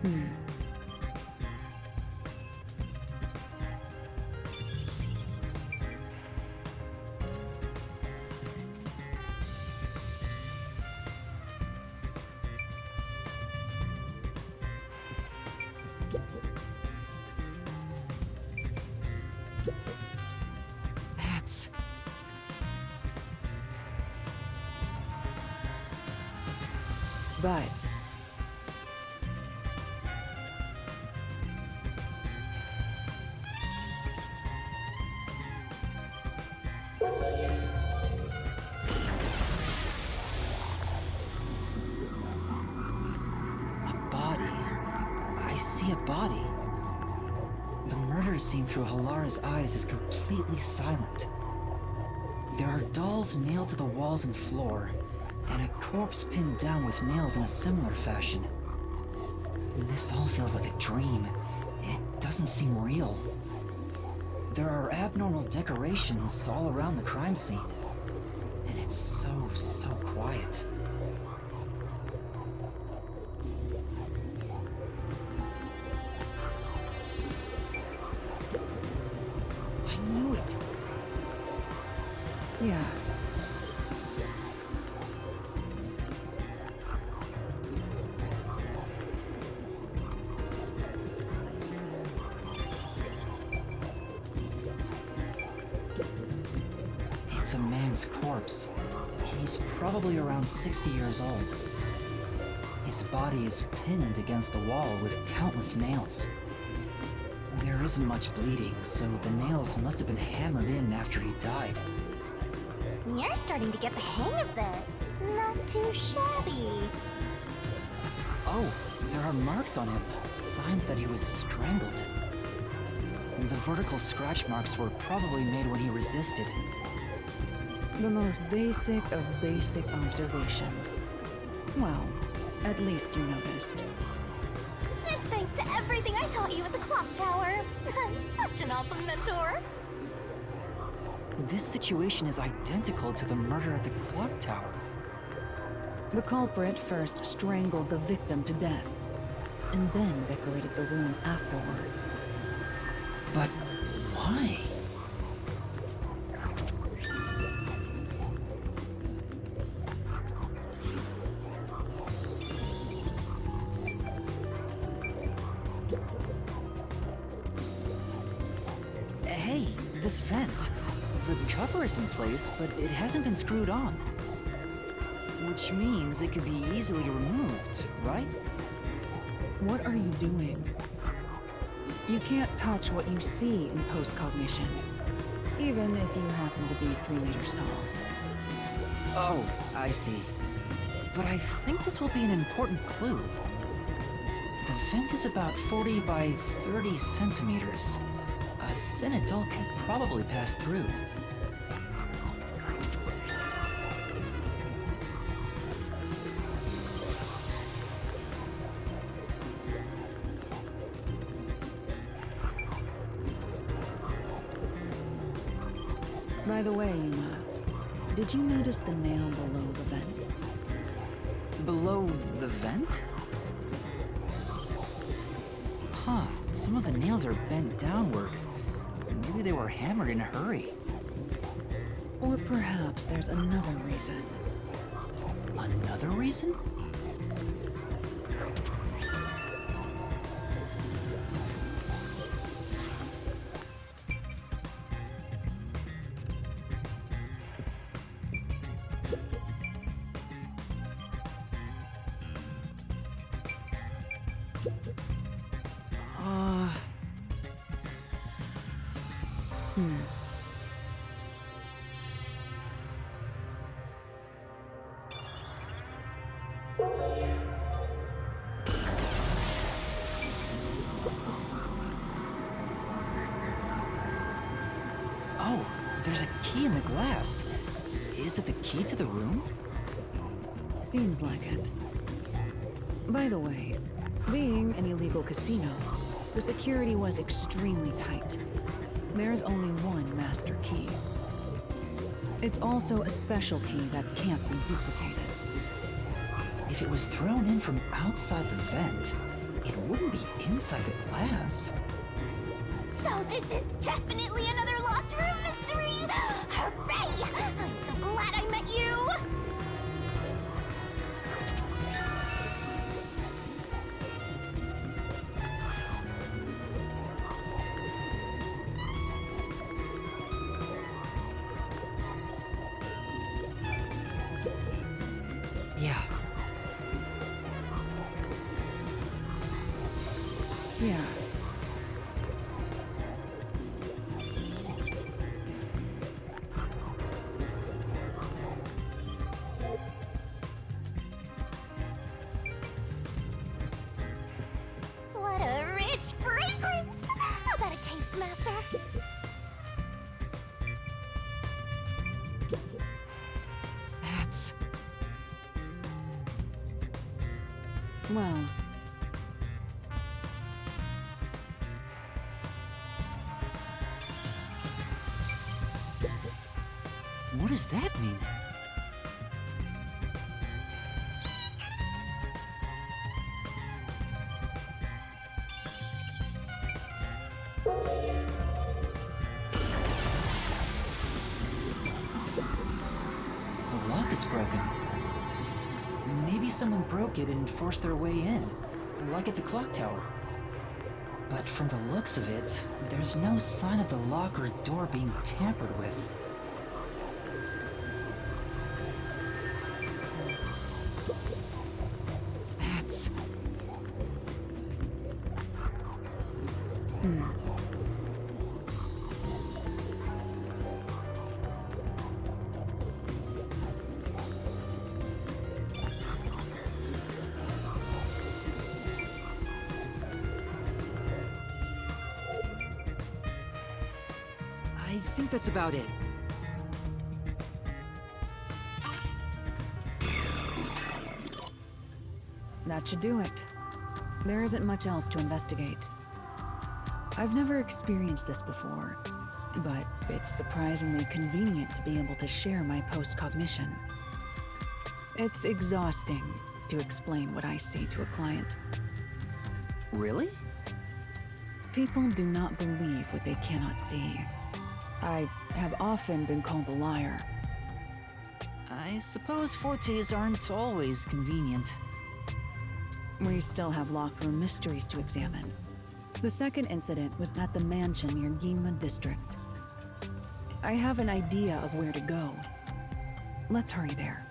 Hmm. That's... But a body. I see a body. The murder scene through Halara's eyes is completely silent. There are dolls nailed to the walls and floor, and a corpse pinned down with nails in a similar fashion. This all feels like a dream. It doesn't seem real. There are abnormal decorations all around the crime scene, and it's so quiet. I knew it! yeah. It's a man's corpse. He's probably around 60 years old. His body is pinned against the wall with countless nails. There isn't much bleeding, so the nails must have been hammered in after he died. You're starting to get the hang of this. Not too shabby. Oh, there are marks on him, signs that he was strangled. The vertical scratch marks were probably made when he resisted. The most basic of basic observations. Well, at least you noticed. It's thanks to everything I taught you at the clock tower. Such an awesome mentor. This situation is identical to the murder at the clock tower. The culprit first strangled the victim to death, and then decorated the room afterward. But why? Hey, this vent. The cover is in place, but it hasn't been screwed on. Which means it could be easily removed, right? What are you doing? You can't touch what you see in post-cognition, even if you happen to be 3 meters tall. Oh, I see. But I think this will be an important clue. The vent is about 40 by 30 centimeters. A thin adult can probably pass through. By the way, Yuma, did you notice the nail below the vent? Below the vent? Huh, some of the nails are bent downward. Maybe they were hammered in a hurry. Or perhaps there's another reason. Another reason? Oh, there's a key in the glass. Is it the key to the room? Seems like it. By the way, being an illegal casino, the security was extremely tight. There's only one master key. It's also a special key that can't be duplicated. If it was thrown in from outside the vent, It wouldn't be inside the glass. So this is definitely another locked room mystery! Hooray! I'm so glad I met you! Yeah. Yeah. What a rich fragrance! How about a taste, Master? That's... Well, What does that mean? The lock is broken. Maybe someone broke it and forced their way in, like at the clock tower. But from the looks of it, there's no sign of the lock or door being tampered with. That's... I think that's about it. that should do it. There isn't much else to investigate. I've never experienced this before, but it's surprisingly convenient to be able to share my post-cognition. It's exhausting to explain what I see to a client. Really? People do not believe what they cannot see. I have often been called a liar. I suppose fortes aren't always convenient. We still have locked room mysteries to examine. The second incident was at the mansion near Ginma District. I have an idea of where to go. Let's hurry there.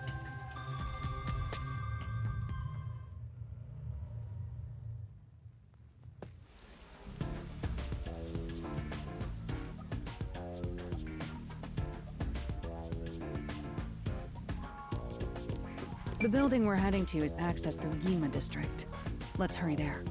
The building we're heading to is accessed through Ginma District. Let's hurry there.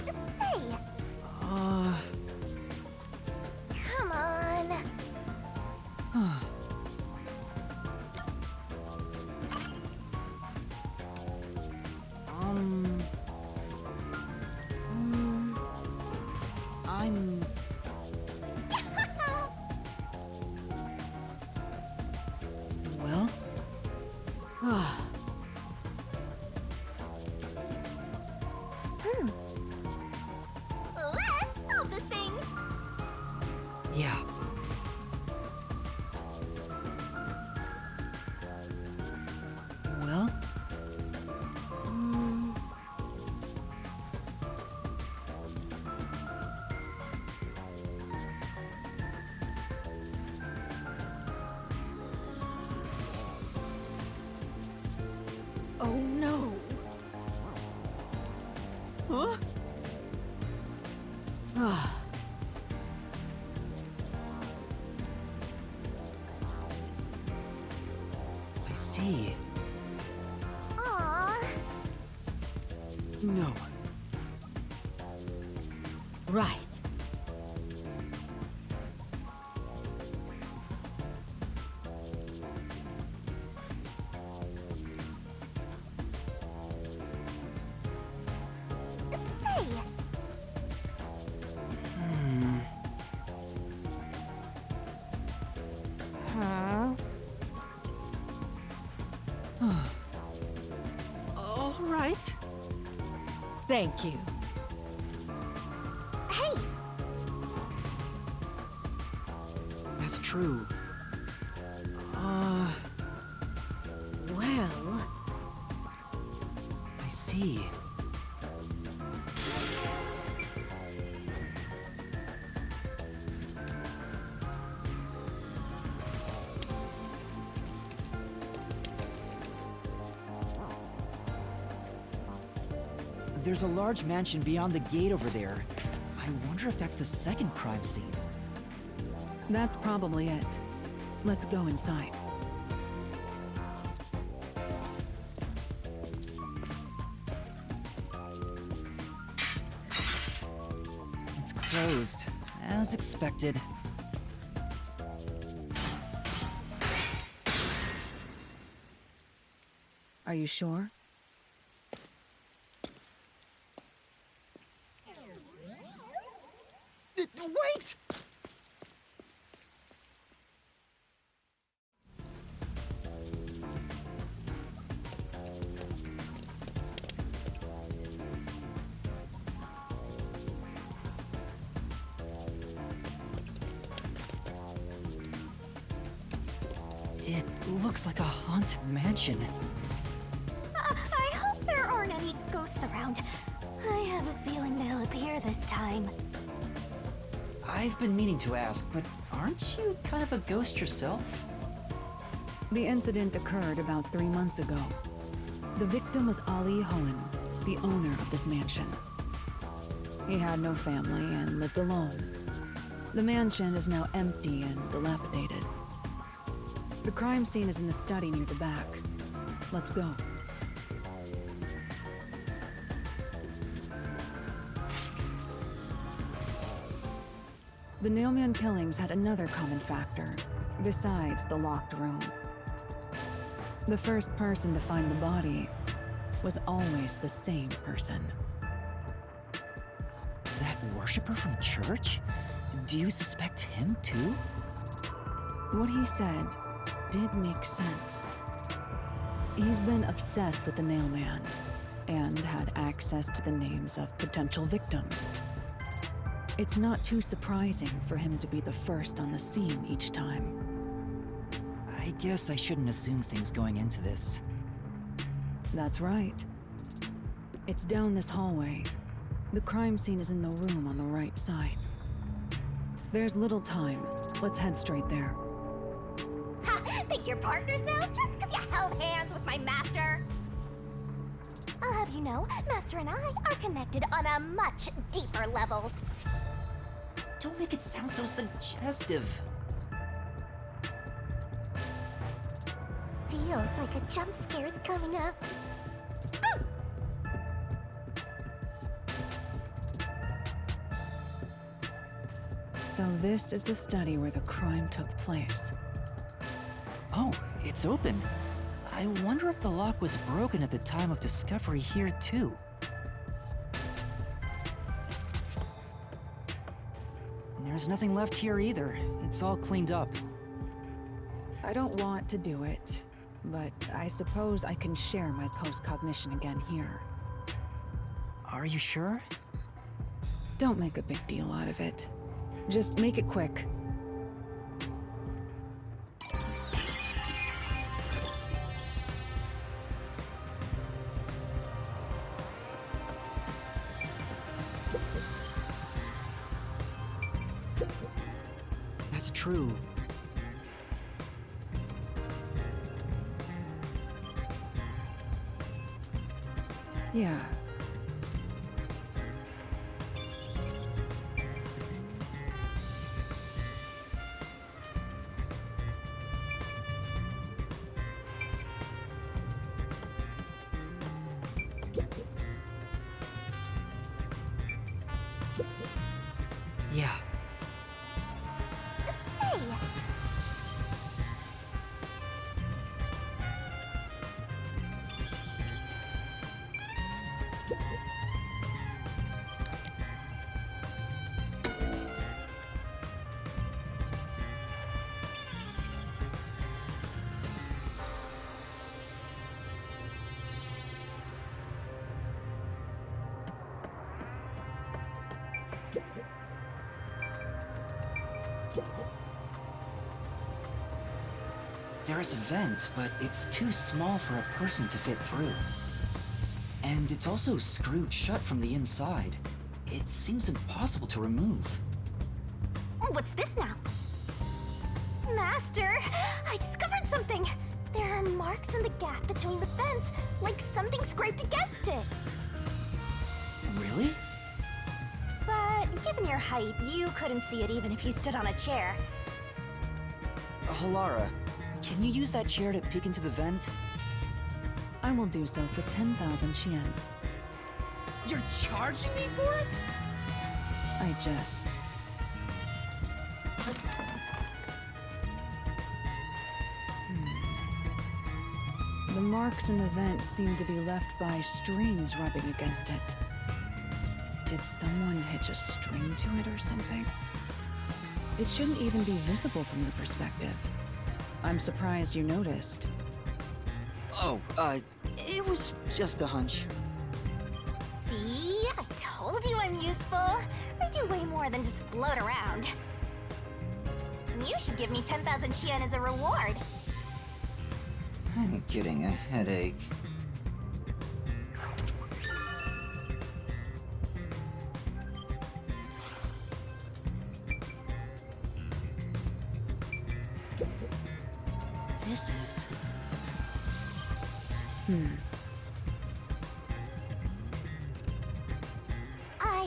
Say, come on. I'm... Well? see. Aww. No. Right. Say, Huh? All right. Thank you. hey, That's true. Well, I see. There's a large mansion beyond the gate over there. I wonder if that's the second crime scene. That's probably it. Let's go inside. It's closed, as expected. Are you sure? Wait! It looks like a haunted mansion. I hope there aren't any ghosts around. I have a feeling they'll appear this time. I've been meaning to ask, but aren't you kind of a ghost yourself? The incident occurred about 3 months ago. The victim was Ali Hohen, the owner of this mansion. He had no family and lived alone. The mansion is now empty and dilapidated. The crime scene is in the study near the back. Let's go. The Nailman killings had another common factor, besides the locked room. The first person to find the body was always the same person. That worshiper from church? Do you suspect him too? What he said did make sense. He's been obsessed with the Nailman and had access to the names of potential victims. It's not too surprising for him to be the first on the scene each time. I guess I shouldn't assume things going into this. That's right. It's down this hallway. The crime scene is in the room on the right side. There's little time. Let's head straight there. Ha! Think you're partners now just because you held hands with my master? I'll have you know, Master and I are connected on a much deeper level. Don't make it sound so suggestive. Feels like a jump scare's coming up. Boo! So this is the study where the crime took place. Oh, it's open. I wonder if the lock was broken at the time of discovery here too. There's nothing left here either. It's all cleaned up. I don't want to do it, but I suppose I can share my post-cognition again here. Are you sure? Don't make a big deal out of it. Just make it quick. That's true. Yeah. There is a vent, but it's too small for a person to fit through. And it's also screwed shut from the inside. It seems impossible to remove. What's this now? Master, I discovered something. There are marks in the gap between the vents, like something scraped against it. Really? But given your height, you couldn't see it even if you stood on a chair. Halara, can you use that chair to peek into the vent? I will do so for 10,000 Xian. You're charging me for it? I jest. The marks in the vent seem to be left by strings rubbing against it. Did someone hitch a string to it or something? It shouldn't even be visible from your perspective. I'm surprised you noticed. Oh, it was just a hunch. See? I told you I'm useful. I do way more than just float around. You should give me 10,000 Xian as a reward. I'm getting a headache. This is... I'll...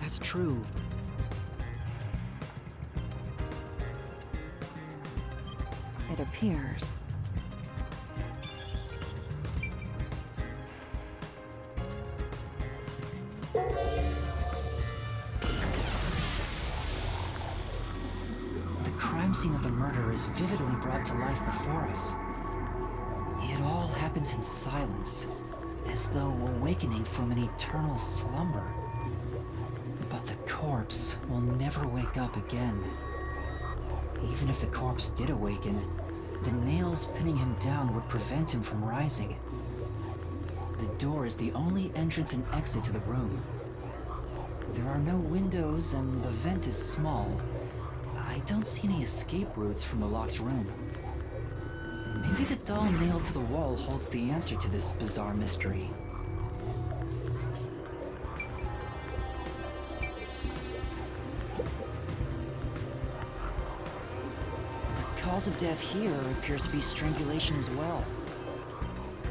That's true. It appears. The crime scene of the murder is vividly brought to life before us. It all happens in silence, as though awakening from an eternal slumber. But the corpse will never wake up again. Even if the corpse did awaken, the nails pinning him down would prevent him from rising. The door is the only entrance and exit to the room. There are no windows and the vent is small. I don't see any escape routes from the locked room. Maybe the doll nailed to the wall holds the answer to this bizarre mystery. The cause of death here appears to be strangulation as well.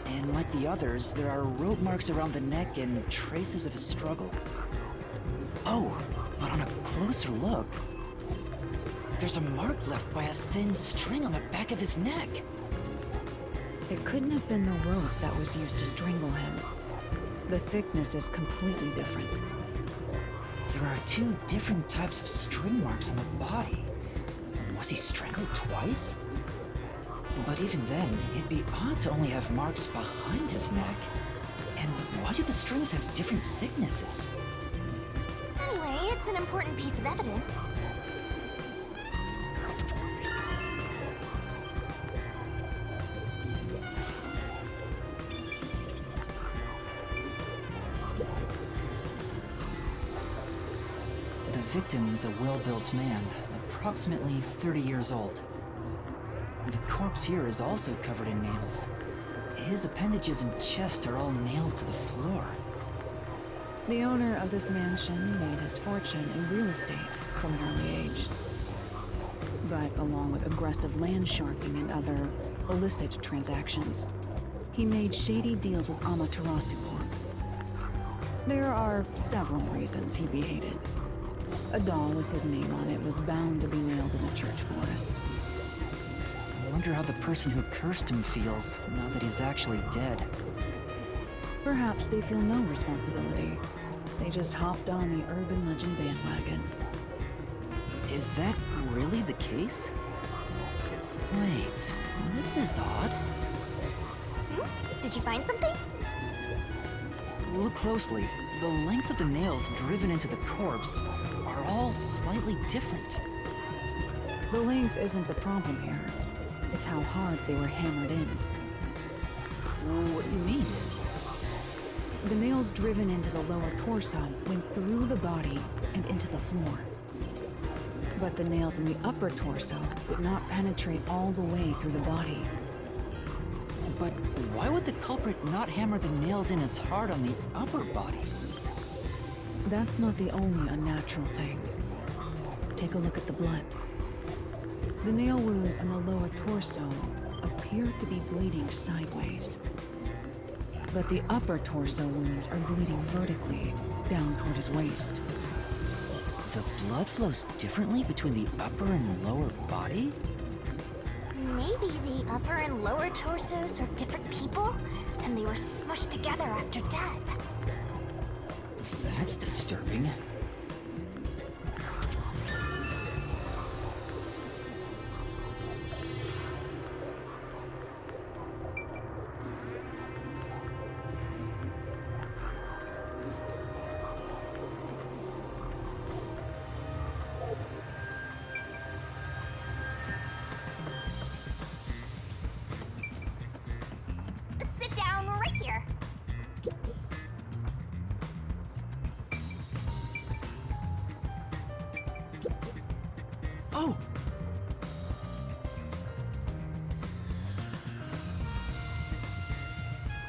And like the others, there are rope marks around the neck and traces of a struggle. Oh, but on a closer look, there's a mark left by a thin string on the back of his neck. It couldn't have been the rope that was used to strangle him. The thickness is completely different. There are two different types of string marks on the body. Was he strangled twice? But even then, it'd be odd to only have marks behind his neck. And why do the strings have different thicknesses? Anyway, it's an important piece of evidence. victim is a well-built man, approximately 30 years old. The corpse here is also covered in nails. His appendages and chest are all nailed to the floor. The owner of this mansion made his fortune in real estate from an early age. But along with aggressive land sharking and other illicit transactions, he made shady deals with Amaterasu Corp. There are several reasons he'd be hated. A doll with his name on it was bound to be nailed in the church forest. I wonder how the person who cursed him feels, now that he's actually dead. Perhaps they feel no responsibility. They just hopped on the urban legend bandwagon. Is that really the case? Wait, this is odd. Did you find something? Look closely. The length of the nails driven into the corpse are all slightly different. The length isn't the problem here. It's how hard they were hammered in. What do you mean? The nails driven into the lower torso went through the body and into the floor. But the nails in the upper torso did not penetrate all the way through the body. But why would the culprit not hammer the nails in as hard on the upper body? That's not the only unnatural thing. Take a look at the blood. The nail wounds on the lower torso appear to be bleeding sideways. But the upper torso wounds are bleeding vertically down toward his waist. The blood flows differently between the upper and lower body? Maybe the upper and lower torsos are different people, and they were smushed together after death. That's disturbing. Sit down right here. Oh!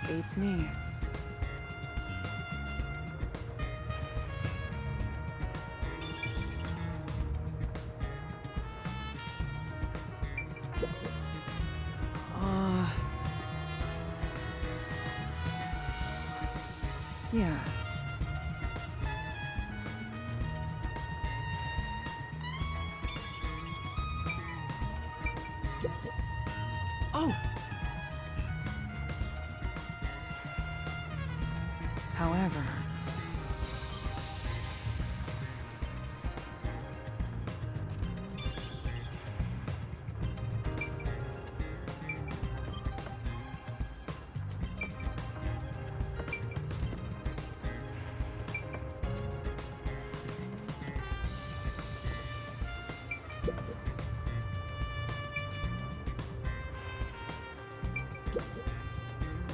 Beats me. Yeah. Oh! However,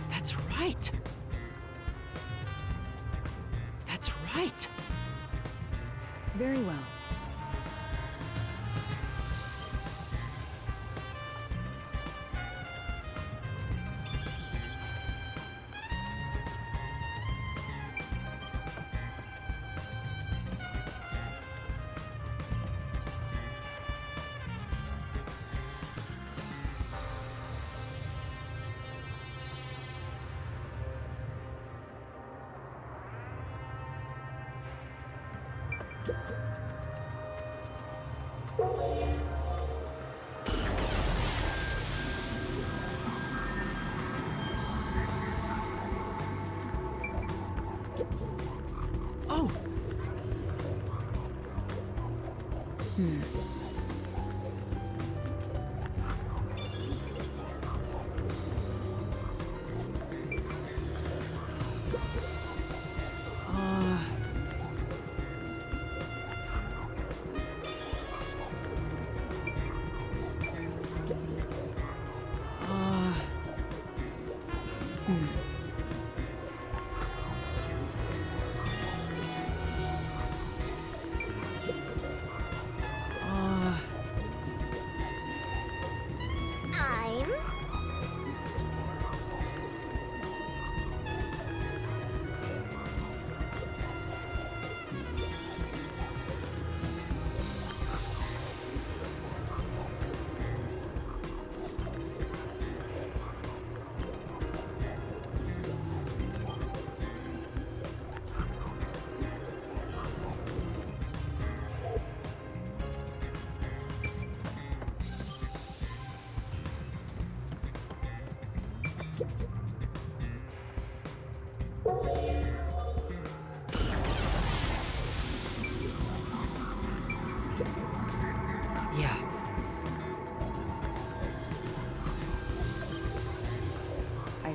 That's right! That's right! very well. Oh!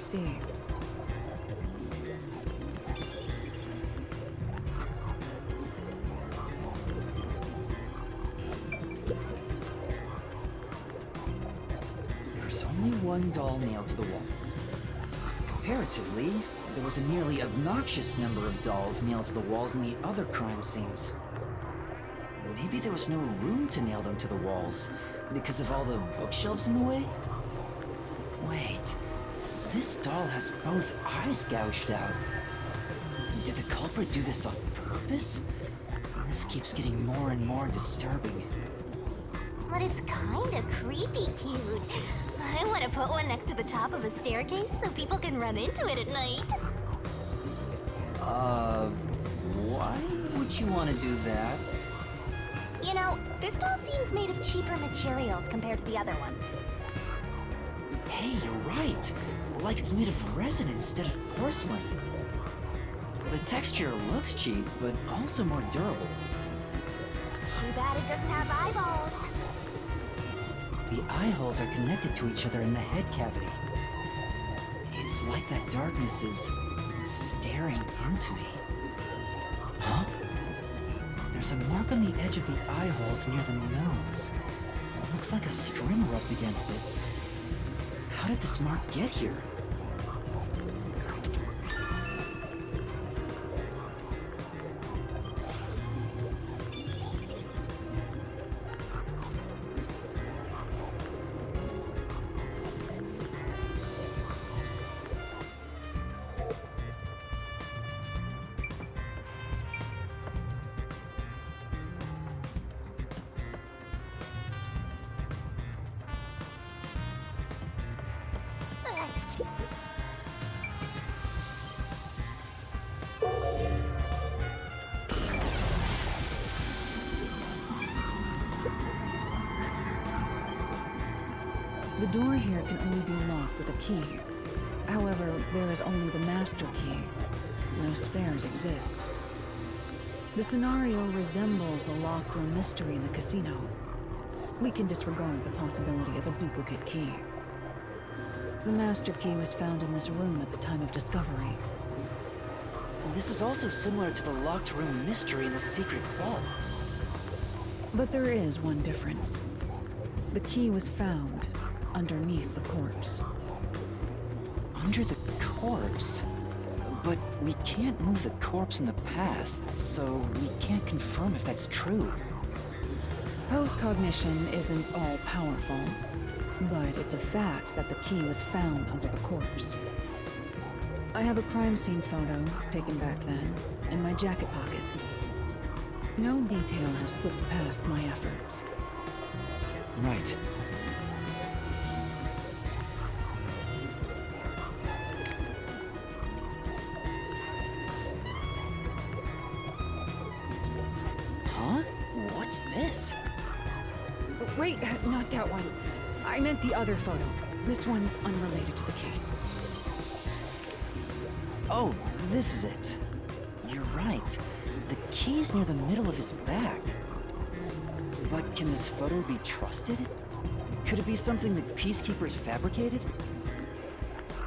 see. There's only one doll nailed to the wall. Comparatively, there was a nearly obnoxious number of dolls nailed to the walls in the other crime scenes. Maybe there was no room to nail them to the walls because of all the bookshelves in the way? Wait, this doll has both eyes gouged out. Did the culprit do this on purpose? This keeps getting more and more disturbing. But it's kinda creepy cute. I want to put one next to the top of a staircase so people can run into it at night. Why would you want to do that? You know, this doll seems made of cheaper materials compared to the other ones. Hey, you're right. Like it's made of resin instead of porcelain. The texture looks cheap, but also more durable. Too bad it doesn't have eyeballs. The eye holes are connected to each other in the head cavity. It's like that darkness is staring into me. Huh? There's a mark on the edge of the eye holes near the nose. It looks like a string rubbed against it. How did this mark get here? Let's check. The door here can only be locked with a key. However, there is only the master key. No spares exist. The scenario resembles the locked room mystery in the casino. We can disregard the possibility of a duplicate key. The master key was found in this room at the time of discovery. This is also similar to the locked room mystery in the secret club. But there is one difference. The key was found underneath the corpse. Under the corpse? But we can't move the corpse in the past, so we can't confirm if that's true. Post-cognition isn't all-powerful, but it's a fact that the key was found under the corpse. I have a crime scene photo, taken back then, in my jacket pocket. No detail has slipped past my efforts. Right. Huh? What's this? Wait, not that one. I meant the other photo. This one's unrelated to the case. Oh, this is it. You're right. The key's near the middle of his back. But can this photo be trusted? Could it be something the Peacekeepers fabricated?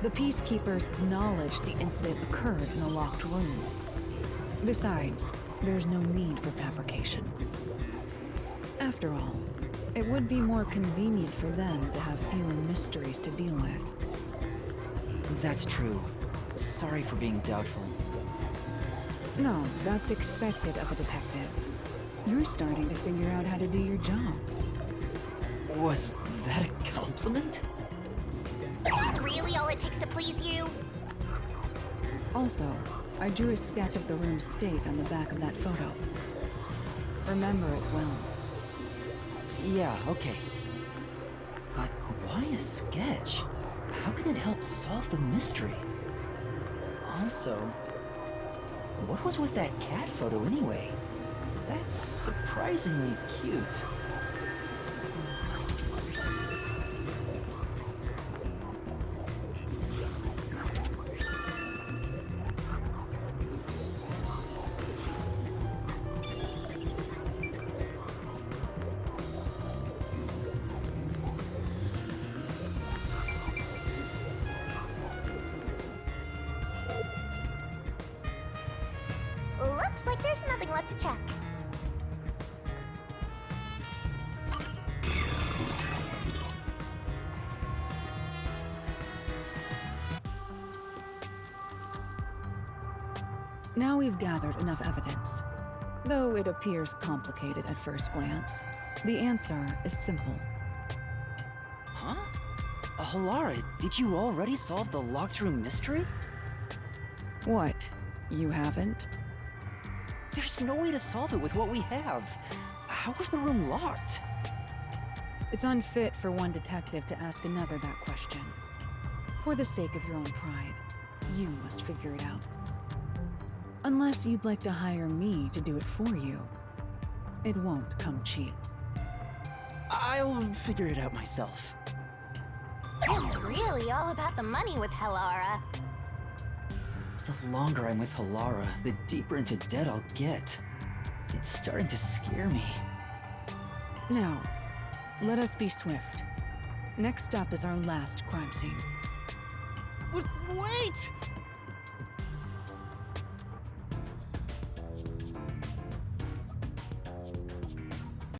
The Peacekeepers acknowledged the incident occurred in a locked room. Besides, there's no need for fabrication. After all, it would be more convenient for them to have fewer mysteries to deal with. That's true. Sorry for being doubtful. No, that's expected of a detective. You're starting to figure out how to do your job. Was that a compliment? Is that really all it takes to please you? Also, I drew a sketch of the room's state on the back of that photo. Remember it well. Yeah, okay. But why a sketch? How can it help solve the mystery? Also, what was with that cat photo anyway? That's surprisingly cute. Looks like there's nothing left to check. Now we've gathered enough evidence. Though it appears complicated at first glance, the answer is simple. Huh? Halara, did you already solve the locked room mystery? What? You haven't? There's no way to solve it with what we have. How was the room locked? It's unfit for one detective to ask another that question. For the sake of your own pride, you must figure it out. Unless you'd like to hire me to do it for you. It won't come cheap. I'll figure it out myself. It's really all about the money with Halara. The longer I'm with Halara, the deeper into debt I'll get. It's starting to scare me. Now, let us be swift. Next up is our last crime scene. Wait!